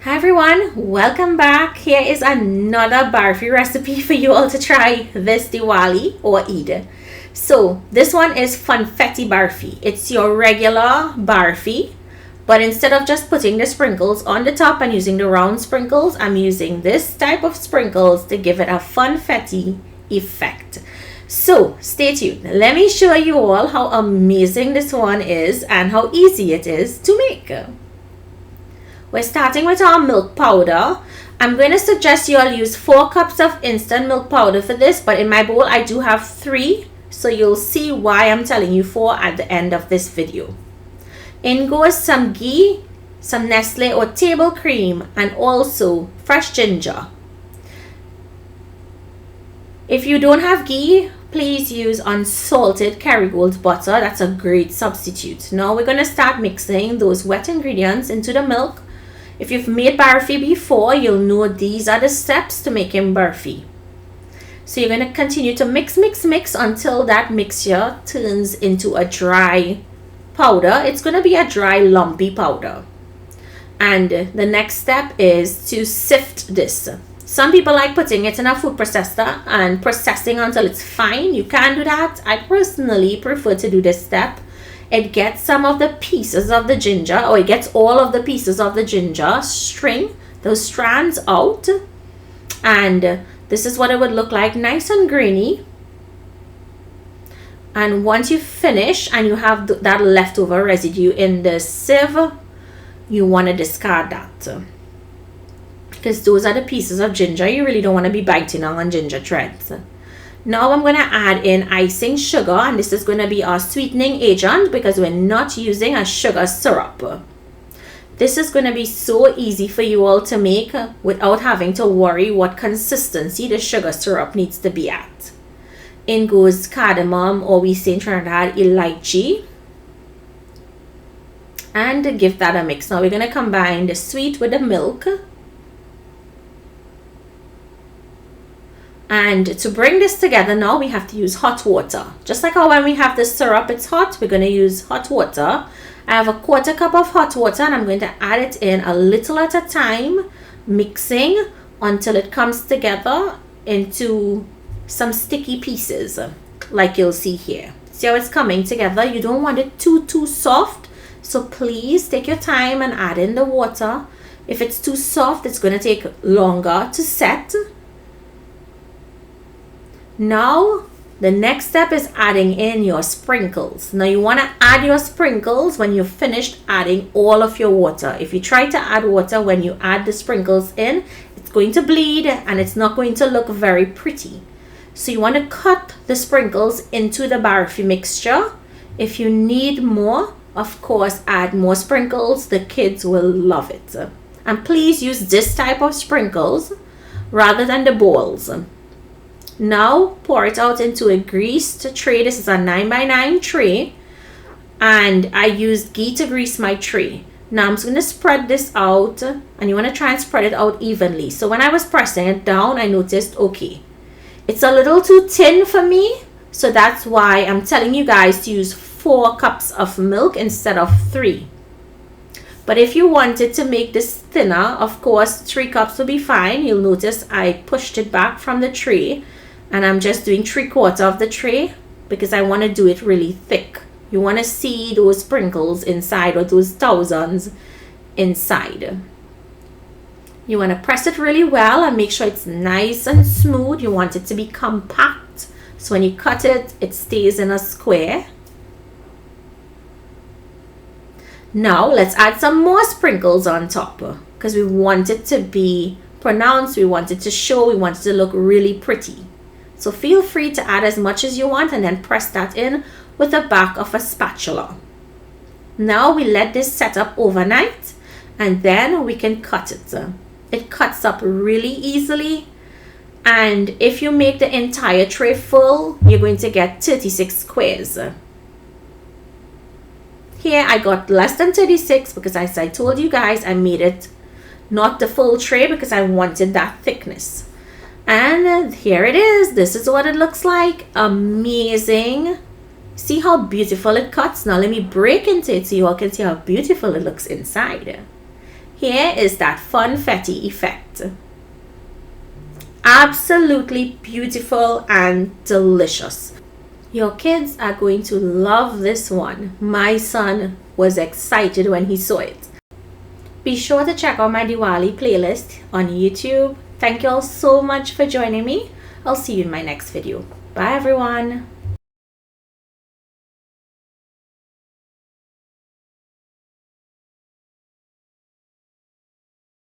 Hi everyone, welcome back. Here is another Barfi recipe for you all to try this Diwali or Eid. So this one is Funfetti Barfi. It's your regular Barfi, but instead of just putting the sprinkles on the top and using the round sprinkles, I'm using this type of sprinkles to give it a Funfetti effect. So stay tuned. Let me show you all how amazing this one is and how easy it is to make. We're starting with our milk powder. I'm going to suggest you all use 4 cups of instant milk powder for this, but in my bowl I do have 3, so you'll see why I'm telling you 4 at the end of this video. In goes some ghee, some Nestle or table cream, and also fresh ginger. If you don't have ghee, please use unsalted Kerrygold butter. That's a great substitute. Now we're going to start mixing those wet ingredients into the milk. If you've made Barfi before, you'll know these are the steps to making Barfi. So you're going to continue to mix until that mixture turns into a dry powder. It's going to be a dry lumpy powder. And the next step is to sift this. Some people like putting it in a food processor and processing until it's fine. You can do that. I personally prefer to do this step. It gets some of the pieces of the ginger, or it gets all of the pieces of the ginger string, those strands out. And this is what it would look like, nice and grainy. And once you finish and you have that leftover residue in the sieve, you want to discard that. Because those are the pieces of ginger. You really don't want to be biting on ginger threads. Now I'm going to add in icing sugar, and this is going to be our sweetening agent because we're not using a sugar syrup. This is going to be so easy for you all to make without having to worry what consistency the sugar syrup needs to be at. In goes cardamom, or we say in Trinidad elaichi, and give that a mix. Now we're going to combine the sweet with the milk. And to bring this together now, we have to use hot water. Just like how when we have the syrup, it's hot, we're going to use hot water. I have a 1/4 cup of hot water, and I'm going to add it in a little at a time, mixing until it comes together into some sticky pieces, like you'll see here. See how it's coming together? You don't want it too soft, so please take your time and add in the water. If it's too soft, it's going to take longer to set. Now, the next step is adding in your sprinkles. Now, you want to add your sprinkles when you've finished adding all of your water. If you try to add water when you add the sprinkles in, it's going to bleed and it's not going to look very pretty. So you want to cut the sprinkles into the Barfi mixture. If you need more, of course, add more sprinkles. The kids will love it. And please use this type of sprinkles rather than the balls. Now pour it out into a greased tray. This is a 9x9 tray, and I used ghee to grease my tray. Now I'm just going to spread this out, and you want to try and spread it out evenly. So when I was pressing it down, I noticed, okay, it's a little too thin for me, so that's why I'm telling you guys to use 4 cups of milk instead of 3. But if you wanted to make this thinner, of course 3 cups will be fine. You'll notice I pushed it back from the tray, and I'm just doing 3/4 of the tray because I want to do it really thick. You want to see those sprinkles inside, or those thousands inside. You want to press it really well and make sure it's nice and smooth. You want it to be compact, so when you cut it, it stays in a square. Now let's add some more sprinkles on top because we want it to be pronounced, we want it to show, we want it to look really pretty. So feel free to add as much as you want and then press that in with the back of a spatula. Now we let this set up overnight, and then we can cut it. It cuts up really easily, and if you make the entire tray full, you're going to get 36 squares. Here I got less than 36 because, as I told you guys, I made it not the full tray because I wanted that thickness. And here it is. This is what it looks like. Amazing. See how beautiful it cuts? Now let me break into it so you all can see how beautiful it looks inside. Here is that funfetti effect. Absolutely beautiful and delicious. Your kids are going to love this one. My son was excited when he saw it. Be sure to check out my Diwali playlist on YouTube. Thank you all so much for joining me. I'll see you in my next video. Bye everyone.